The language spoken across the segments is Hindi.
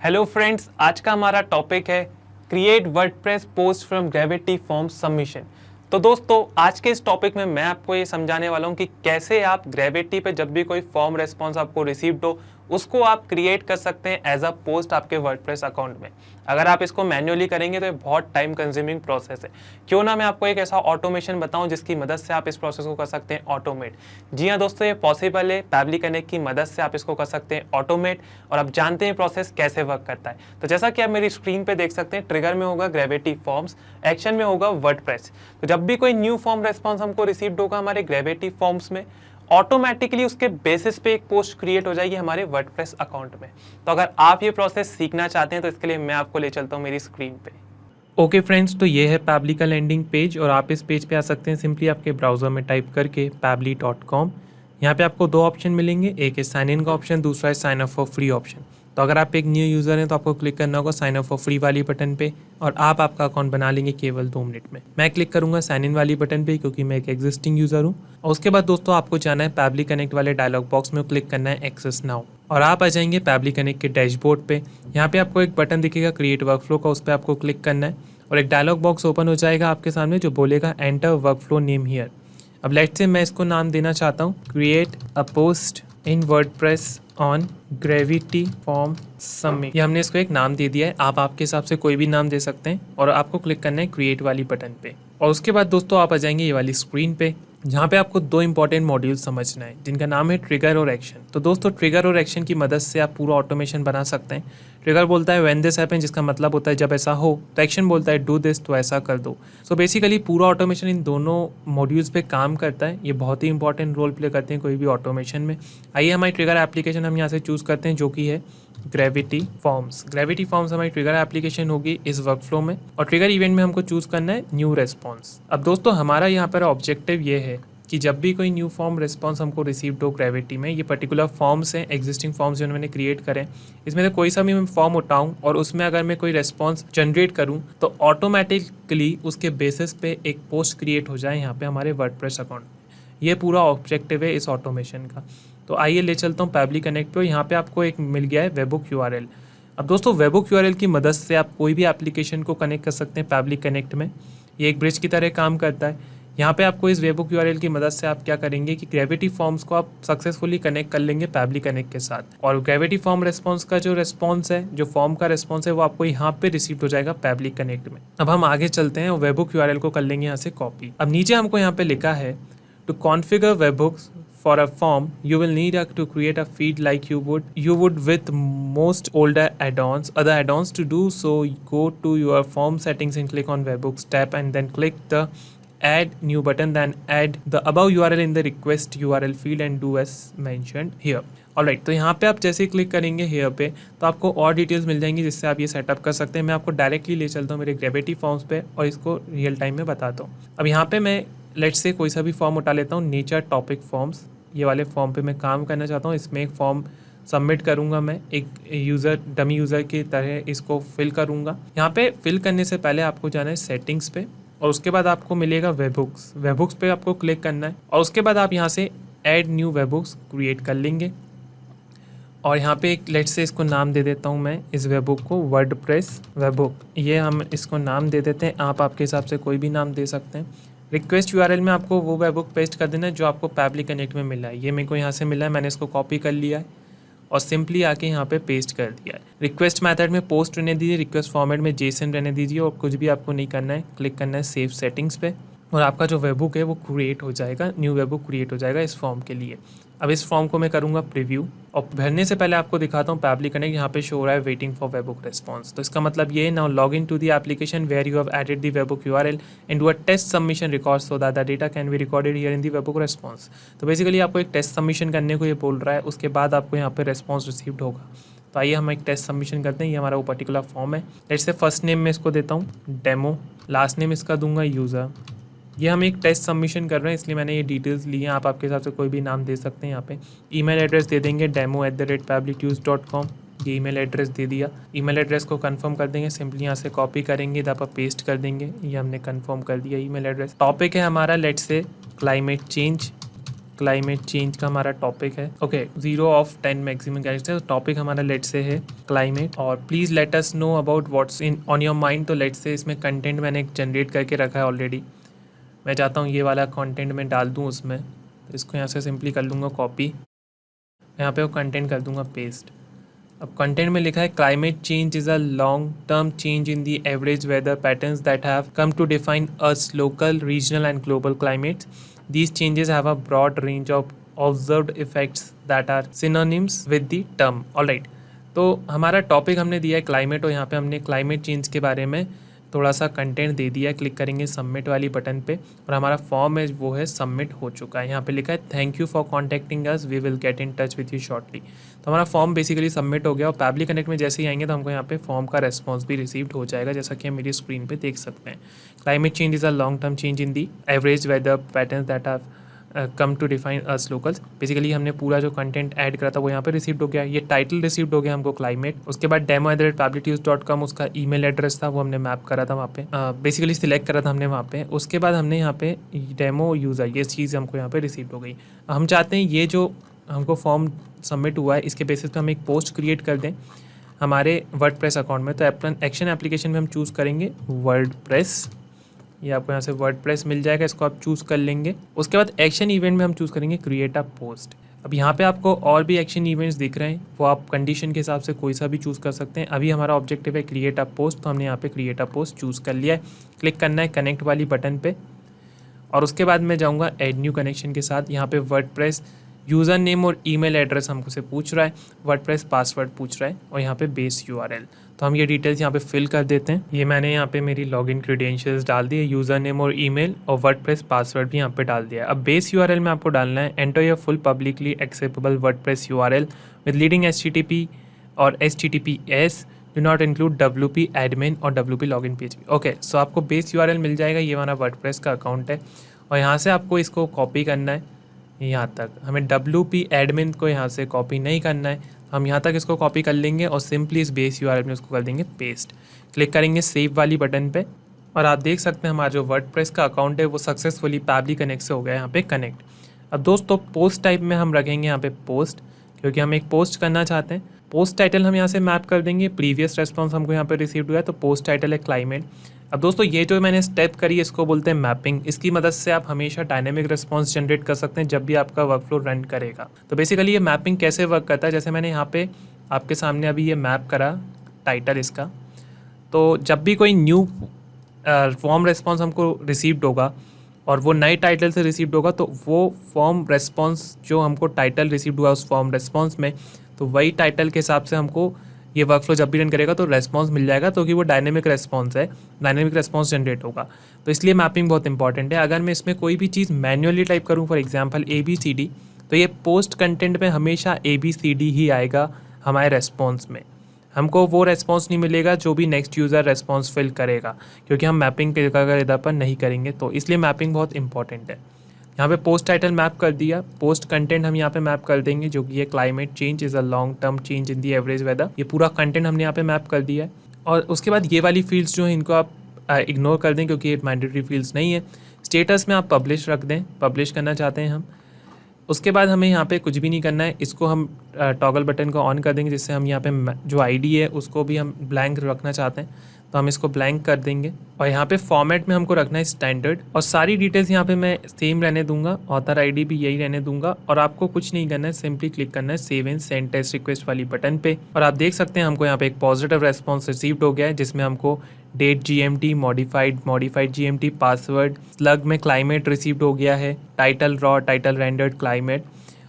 हेलो फ्रेंड्स, आज का हमारा टॉपिक है create WordPress post from gravity form submission. तो दोस्तों, आज के इस टॉपिक में मैं आपको ये समझाने वाला हूँ कि कैसे आप ग्रेविटी पे जब भी कोई फॉर्म रेस्पॉन्स आपको रिसीव्ड हो उसको आप क्रिएट कर सकते हैं एज अ पोस्ट आपके वर्डप्रेस अकाउंट में। अगर आप इसको मैन्युअली करेंगे तो ये बहुत टाइम कंज्यूमिंग प्रोसेस है। क्यों ना मैं आपको एक ऐसा ऑटोमेशन बताऊं जिसकी मदद से आप इस प्रोसेस को कर सकते हैं ऑटोमेट। जी हाँ दोस्तों, ये पॉसिबल है। पैबली कनेक्ट की मदद से आप इसको कर सकते हैं ऑटोमेट, और आप जानते हैं प्रोसेस कैसे वर्क करता है। तो जैसा कि आप मेरी स्क्रीन पे देख सकते हैं, ट्रिगर में होगा ग्रेविटी फॉर्म्स, एक्शन में होगा वर्डप्रेस। तो जब भी कोई न्यू फॉर्म रेस्पॉन्स हमको रिसीव्ड होगा हमारे ग्रेविटी फॉर्म्स में, ऑटोमेटिकली उसके बेसिस पे एक पोस्ट क्रिएट हो जाएगी हमारे वर्डप्रेस अकाउंट में। तो अगर आप ये प्रोसेस सीखना चाहते हैं तो इसके लिए मैं आपको ले चलता हूँ मेरी स्क्रीन पे। ओके फ्रेंड्स, तो ये है पैबली का लैंडिंग पेज, और आप इस पेज पे आ सकते हैं सिंपली आपके ब्राउज़र में टाइप करके pabbly.com। यहाँ पे आपको दो ऑप्शन मिलेंगे, एक है साइन इन का ऑप्शन, दूसरा है sign up for free option. तो अगर आप एक न्यू यूज़र हैं तो आपको क्लिक करना होगा साइन अप फॉर फ्री वाली बटन पे, और आप आपका अकाउंट बना लेंगे केवल 2 मिनट में। मैं क्लिक करूंगा साइन इन वाली बटन पे क्योंकि मैं एक एग्जिस्टिंग यूज़र हूँ। और उसके बाद दोस्तों आपको जाना है पैबली कनेक्ट वाले डायलॉग बॉक्स में, क्लिक करना है एक्सेस नाउ, और आप आ जाएंगे पैबली कनेक्ट के डैशबोर्ड पे। यहाँ पे आपको एक बटन दिखेगा क्रिएट वर्कफ्लो का, उस पर आपको क्लिक करना है और एक डायलॉग बॉक्स ओपन हो जाएगा आपके सामने जो बोलेगा एंटर वर्कफ्लो नेम हियर। अब लेट्स से मैं इसको नाम देना चाहता हूँ create a post in WordPress on gravity form submit. ये हमने इसको एक नाम दे दिया है, आप आपके हिसाब से कोई भी नाम दे सकते हैं, और आपको क्लिक करना है क्रिएट वाली बटन पे। और उसके बाद दोस्तों आप आ जाएंगे ये वाली स्क्रीन पे, जहाँ पे आपको 2 इंपॉर्टेंट मॉड्यूल समझना है जिनका नाम है ट्रिगर और एक्शन। तो दोस्तों ट्रिगर और एक्शन की मदद से आप पूरा ऑटोमेशन बना सकते हैं। ट्रिगर बोलता है व्हेन दिस हैपन, जिसका मतलब होता है जब ऐसा हो, तो एक्शन बोलता है डू दिस, तो ऐसा कर दो। सो बेसिकली पूरा ऑटोमेशन इन दोनों मॉड्यूल्स पे काम करता है। ये बहुत ही इंपॉर्टेंट रोल प्ले करते हैं कोई भी ऑटोमेशन में। आइए हमारी ट्रिगर एप्लीकेशन हम यहाँ से चूज़ करते हैं जो कि है ग्रेविटी फॉर्म्स। ग्रेविटी फॉर्म्स हमारी ट्रिगर एप्लीकेशन होगी इस वर्कफ्लो में, और ट्रिगर इवेंट में हमको चूज़ करना है न्यू रेस्पॉन्स। अब दोस्तों हमारा यहाँ पर ऑब्जेक्टिव ये है कि जब भी कोई न्यू फॉर्म रिस्पॉन्स हमको रिसीव्ड हो ग्रेविटी में, ये पर्टिकुलर फॉर्म्स हैं एग्जिस्टिंग फॉर्म्स जो मैंने क्रिएट करें, इसमें से कोई सा भी मैं फॉर्म उठाऊँ और उसमें अगर मैं कोई रिस्पॉन्स जनरेट करूँ तो ऑटोमेटिकली उसके बेसिस पे एक पोस्ट क्रिएट हो जाए यहाँ पे हमारे वर्डप्रेस अकाउंट। ये पूरा ऑब्जेक्टिव है इस ऑटोमेशन का। तो आइए ले चलता हूँ पैबली कनेक्ट पे। यहाँ पे आपको एक मिल गया है वेबबुक URL। अब दोस्तों वेबबुक URL की मदद से आप कोई भी एप्लीकेशन को कनेक्ट कर सकते हैं पैबली कनेक्ट में। ये एक ब्रिज की तरह काम करता है। यहाँ पे आपको इस वेबबुक URL की मदद से आप क्या करेंगे कि ग्रेविटी फॉर्म्स को आप सक्सेसफुली कनेक्ट कर लेंगे पैबली कनेक्ट के साथ, और ग्रेविटी फॉर्म रेस्पॉन्स का जो रेस्पॉन्स है, जो फॉर्म का रेस्पॉन्स है, वो आपको यहाँ पे रिसीव हो जाएगा पैबली कनेक्ट में। अब हम आगे चलते हैं और वेबबुक URL को कर लेंगे यहाँ से कॉपी। अब नीचे हमको यहाँ पे लिखा है to configure webhooks for a form you will need to create a feed like you would with most older add-ons. Other add-ons to do so, go to your form settings and click on webhooks tab and then click the add new button, then add the above URL in the request URL field and do as mentioned here. Alright, तो यहाँ पे आप जैसे ही क्लिक करेंगे हेयर पे तो आपको और डिटेल्स मिल जाएंगी जिससे आप ये सेटअप कर सकते हैं। मैं आपको डायरेक्टली ले चलता हूँ मेरे ग्रेविटी फॉर्म्स पे और इसको रियल टाइम में बताता हूँ। अब यहाँ पे मैं लेट्स से कोई सा भी फॉर्म उठा लेता हूँ, नेचर टॉपिक फॉर्म्स। ये वाले फॉर्म पे मैं काम करना चाहता हूँ। इसमें एक फॉर्म सबमिट करूँगा, मैं एक यूज़र डमी यूज़र की तरह इसको फिल करूँगा। यहाँ पे फिल करने से पहले आपको जाना है सेटिंग्स पे, और उसके बाद आपको मिलेगा वेबबुक्स। वेबबुक्स पे आपको क्लिक करना है, और उसके बाद आप यहाँ से ऐड न्यू वेबबुक्स क्रिएट कर लेंगे। और यहाँ पे एक लेट्स से इसको नाम दे देता हूँ मैं इस वेबबुक को वर्डप्रेस वेबबुक। ये हम इसको नाम दे देते हैं, आप आपके हिसाब से कोई भी नाम दे सकते हैं। रिक्वेस्ट URL में आपको वो वेबबुक पेस्ट कर देना है जो आपको पैबली कनेक्ट में मिला है। ये मेरे को यहाँ से मिला है, मैंने इसको कॉपी कर लिया है और सिंपली आके यहाँ पे पेस्ट कर दिया है। रिक्वेस्ट मेथड में पोस्ट रहने दीजिए, रिक्वेस्ट फॉर्मेट में JSON रहने दीजिए, और कुछ भी आपको नहीं करना है। क्लिक करना है सेव सेटिंग्स पे, और आपका जो वेबबुक है वो क्रिएट हो जाएगा, न्यू वेबबुक क्रिएट हो जाएगा इस फॉर्म के लिए। अब इस फॉर्म को मैं करूँगा प्रीव्यू, और भरने से पहले आपको दिखाता हूँ पैबली कनेक्ट यहाँ पे शो हो रहा है वेटिंग फॉर वेबबुक रिस्पॉन्स। तो इसका मतलब ये है now log in to the application where you have added the webhook URL and do a test submission record so that the data can be recorded here in the webhook response. तो बेसिकली आपको एक टेस्ट सबमिशन करने को ये बोल रहा है, उसके बाद आपको यहाँ पे रिस्पॉन्स रिसीव्ड होगा। तो आइए हम एक टेस्ट सबमिशन करते हैं। ये हमारा वो पर्टिकुलर फॉर्म है। लेट्स से फर्स्ट नेम में इसको देता हूँ डेमो, लास्ट नेम इसका दूंगा यूज़र। ये हम एक टेस्ट सबमिशन कर रहे हैं इसलिए मैंने ये डिटेल्स ली हैं, आप आपके हिसाब से कोई भी नाम दे सकते हैं। यहाँ पे ईमेल एड्रेस दे देंगे demo@pabblytues.com। ये ईमेल एड्रेस दे दिया। ईमेल एड्रेस को कंफर्म कर देंगे, सिंपली यहाँ से कॉपी करेंगे, इधर पर पेस्ट कर देंगे। ये हमने कंफर्म कर दिया ईमेल एड्रेस। टॉपिक है हमारा let's say climate change, climate change का हमारा टॉपिक है। Okay, 0 of 10 maximum characters, topic हमारा लेट से है क्लाइमेट। और please let us know about what's in on your mind. तो लेट से इसमें कंटेंट मैंने जनरेट करके रखा है ऑलरेडी। मैं चाहता हूँ ये वाला कंटेंट मैं डाल दूँ उसमें, तो इसको यहाँ से सिंपली कर लूँगा कॉपी, यहाँ पे वो कंटेंट कर दूँगा पेस्ट। अब कंटेंट में लिखा है climate change is a long term change in the average weather patterns that have come to define earth local, regional and global climates. These changes have a broad range of observed effects that are synonyms with the term. Alright, तो हमारा टॉपिक हमने दिया है क्लाइमेट, और यहाँ पे हमने क्लाइमेट चेंज के बारे में थोड़ा सा कंटेंट दे दिया है। क्लिक करेंगे सबमिट वाली बटन पे और हमारा फॉर्म है वो है सबमिट हो चुका है। यहाँ पे लिखा है thank you for contacting us, we will get in touch with you shortly. तो हमारा फॉर्म बेसिकली सबमिट हो गया और पैबली कनेक्ट में जैसे ही आएंगे तो हमको यहाँ पे फॉर्म का रेस्पॉन्स भी रिसीव्ड हो जाएगा, जैसा कि हम मेरी स्क्रीन पे देख सकते हैं। Climate change is a long term change in the average weather patterns that have come to define us locals. Basically हमने पूरा जो कंटेंट ऐड करा था वो यहाँ पे रिसीव्ड हो गया। ये टाइटल रिसीव्ड हो गया हमको क्लाइमेट। उसके बाद demo@publicnews.com उसका ईमेल एड्रेस था, वो हमने मैप करा था वहाँ पे, बेसिकली सिलेक्ट करा था हमने वहाँ पे। उसके बाद हमने यहाँ पे डेमो यूज़र, ये चीज़ हमको यहाँ पे रिसीव्ड हो गई। हम चाहते हैं ये जो हमको फॉर्म सबमिट हुआ है इसके बेसिस पे हम एक पोस्ट क्रिएट कर दें हमारे वर्डप्रेस अकाउंट में। तो एक्शन एप्लीकेशन में हम चूज़ करेंगे वर्डप्रेस। ये आपको यहाँ से वर्डप्रेस मिल जाएगा, इसको आप चूज़ कर लेंगे। उसके बाद एक्शन इवेंट में हम चूज़ करेंगे क्रिएट अ पोस्ट। अब यहाँ पे आपको और भी एक्शन इवेंट्स दिख रहे हैं, वो आप कंडीशन के हिसाब से कोई सा भी चूज़ कर सकते हैं। अभी हमारा ऑब्जेक्टिव है क्रिएट अ पोस्ट, तो हमने यहाँ पे क्रिएट अ पोस्ट चूज़ कर लिया है। क्लिक करना है कनेक्ट वाली बटन पे और उसके बाद मैं जाऊँगा ऐड न्यू कनेक्शन के साथ। यहाँ पे वर्डप्रेस यूज़र नेम और ईमेल एड्रेस हमको से पूछ रहा है, वर्डप्रेस पासवर्ड पूछ रहा है और यहाँ पे बेस यूआरएल। तो हम ये डिटेल्स यहाँ पे फिल कर देते हैं। ये मैंने यहाँ पे मेरी लॉगिन क्रेडेंशियल्स डाल दिए, यूज़र नेम और ईमेल और वर्डप्रेस पासवर्ड भी यहाँ पे डाल दिया है। अब बेस यूआरएल में आपको डालना है enter your full publicly accessible WordPress URL with leading HTTP और HTTPS do not include WP admin और WP लॉगिन PHP। ओके, सो आपको बेस यूआरएल मिल जाएगा। ये हमारा वर्डप्रेस का अकाउंट है और यहाँ से आपको इसको कॉपी करना है यहाँ तक। हमें WP एडमिन को यहाँ से कॉपी नहीं करना है, हम यहाँ तक इसको कॉपी कर लेंगे और सिंपली इस बेस यूआरएल में उसको कर देंगे पेस्ट। क्लिक करेंगे सेव वाली बटन पे और आप देख सकते हैं हमारा जो वर्डप्रेस का अकाउंट है वो सक्सेसफुली पैबली कनेक्ट से हो गया यहाँ पे कनेक्ट। अब दोस्तों पोस्ट टाइप में हम रखेंगे यहाँ पे पोस्ट, क्योंकि हम एक पोस्ट करना चाहते हैं। पोस्ट टाइटल हम यहाँ से मैप कर देंगे, प्रीवियस रेस्पॉन्स हमको यहाँ पे रिसीव हुआ है तो पोस्ट टाइटल है क्लाइमेट। अब दोस्तों ये जो मैंने स्टेप करी इसको बोलते हैं मैपिंग। इसकी मदद से आप हमेशा डायनेमिक रिस्पांस जनरेट कर सकते हैं जब भी आपका वर्कफ्लो रन करेगा। तो बेसिकली ये मैपिंग कैसे वर्क करता है, जैसे मैंने यहाँ पे आपके सामने अभी ये मैप करा टाइटल इसका, तो जब भी कोई न्यू फॉर्म रिस्पॉन्स हमको रिसीव्ड होगा और वो नए टाइटल से रिसीव्ड होगा तो वो फॉर्म रिस्पॉन्स जो हमको टाइटल रिसीव्ड हुआ उस फॉर्म रिस्पॉन्स में, तो वही टाइटल के हिसाब से हमको ये वर्कफ्लो जब भी रन करेगा तो रेस्पॉन्स मिल जाएगा, तो कि वो डायनेमिक रेस्पॉन्स है, डायनेमिक रेस्पॉन्स जनरेट होगा। तो इसलिए मैपिंग बहुत इंपॉर्टेंट है। अगर मैं इसमें कोई भी चीज़ मैन्युअली टाइप करूँ, फॉर एग्जांपल ABCD, तो ये पोस्ट कंटेंट में हमेशा ABCD ही आएगा हमारे रेस्पॉन्स में। हमको वो रेस्पॉन्स नहीं मिलेगा जो भी नेक्स्ट यूज़र रेस्पॉन्स फिल करेगा, क्योंकि हम मैपिंग के अगर इधर पर नहीं करेंगे। तो इसलिए मैपिंग बहुत इंपॉर्टेंट है। यहाँ पे पोस्ट टाइटल मैप कर दिया, पोस्ट कंटेंट हम यहाँ पे मैप कर देंगे जो कि ये climate change is a long term change in the average weather. ये पूरा कंटेंट हमने यहाँ पे मैप कर दिया है। और उसके बाद ये वाली फील्ड्स जो हैं इनको आप इग्नोर कर दें क्योंकि ये मैंडेटरी फील्ड्स नहीं है। स्टेटस में आप पब्लिश रख दें, पब्लिश करना चाहते हैं हम। उसके बाद हमें यहाँ पे कुछ भी नहीं करना है, इसको हम टॉगल बटन को ऑन कर देंगे, जिससे हम यहाँ पे जो ID है उसको भी हम ब्लैंक रखना चाहते हैं तो हम इसको ब्लैंक कर देंगे। और यहाँ पे फॉर्मेट में हमको रखना है स्टैंडर्ड और सारी डिटेल्स यहाँ पे मैं सेम रहने दूंगा, ऑथर ID भी यही रहने दूंगा। और आपको कुछ नहीं करना है, सिंपली क्लिक करना है save and send test request वाली बटन पे। और आप देख सकते हैं हमको यहाँ पे एक पॉजिटिव रेस्पॉन्स रिसीव्ड हो गया है, जिसमें हमको date GMT modified GMT password slug में क्लाइमेट रिसीव्ड हो गया है, title raw title rendered climate,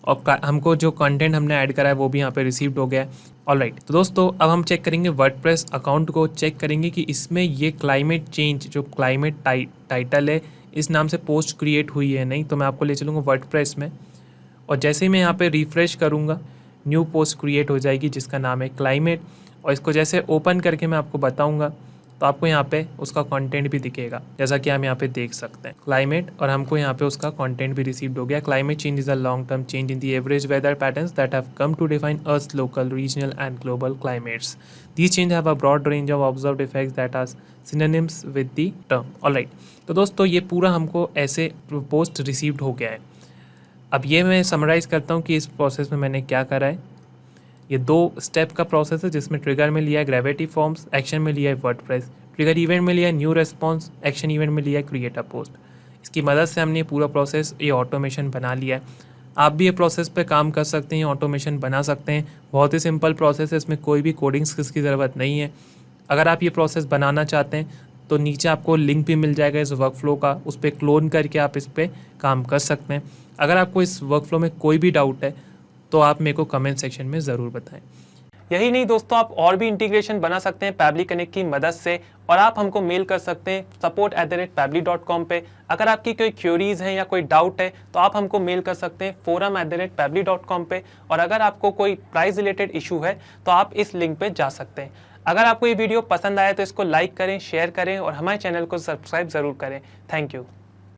और हमको जो कंटेंट हमने ऐड करा है वो भी यहाँ पे रिसीव्ड हो गया है। ऑलराइट, तो दोस्तों अब हम चेक करेंगे वर्डप्रेस अकाउंट को, चेक करेंगे कि इसमें ये क्लाइमेट चेंज जो क्लाइमेट टाइटल है इस नाम से पोस्ट क्रिएट हुई है नहीं। तो मैं आपको ले चलूँगा वर्डप्रेस में और जैसे ही मैं यहाँ पे रिफ्रेश करूँगा न्यू पोस्ट क्रिएट हो जाएगी जिसका नाम है क्लाइमेट। और इसको जैसे ओपन करके मैं आपको बताऊँगा तो आपको यहाँ पे उसका कंटेंट भी दिखेगा, जैसा कि हम यहाँ पे देख सकते हैं क्लाइमेट, और हमको यहाँ पे उसका कंटेंट भी रिसीव्ड हो गया। Climate change is a long term change in the average weather patterns that have come to define earth local, regional and global climates. These change have a broad range of observed effects that are synonyms with the term. Alright, तो दोस्तों ये पूरा हमको ऐसे पोस्ट रिसीव्ड हो गया है। अब ये मैं समराइज़ करता हूँ कि इस प्रोसेस में मैंने क्या करा है। ये 2 स्टेप का प्रोसेस है जिसमें ट्रिगर में लिया है ग्रेविटी फॉर्म्स, एक्शन में लिया है वर्डप्रेस, ट्रिगर इवेंट में लिया है न्यू रेस्पॉन्स, एक्शन इवेंट में लिया है क्रिएट अ पोस्ट। इसकी मदद से हमने पूरा प्रोसेस ये ऑटोमेशन बना लिया है। आप भी ये प्रोसेस पे काम कर सकते हैं, ऑटोमेशन बना सकते हैं। बहुत ही सिंपल प्रोसेस है, इसमें कोई भी कोडिंग स्किल्स की ज़रूरत नहीं है। अगर आप ये प्रोसेस बनाना चाहते हैं तो नीचे आपको लिंक भी मिल जाएगा इस वर्कफ्लो का, उस पर क्लोन करके आप इस पर काम कर सकते हैं। अगर आपको इस वर्कफ्लो में कोई भी डाउट है तो आप मेरे को कमेंट सेक्शन में ज़रूर बताएं। यही नहीं दोस्तों, आप और भी इंटीग्रेशन बना सकते हैं पैबली कनेक्ट की मदद से, और आप हमको मेल कर सकते हैं support@pably.com पे। अगर आपकी कोई क्यूरीज हैं या कोई डाउट है तो आप हमको मेल कर सकते हैं forum@pably.com पे। और अगर आपको कोई प्राइस रिलेटेड इशू है तो आप इस लिंक पे जा सकते हैं। अगर आपको ये वीडियो पसंद आया तो इसको लाइक करें, शेयर करें और हमारे चैनल को सब्सक्राइब ज़रूर करें। Thank you.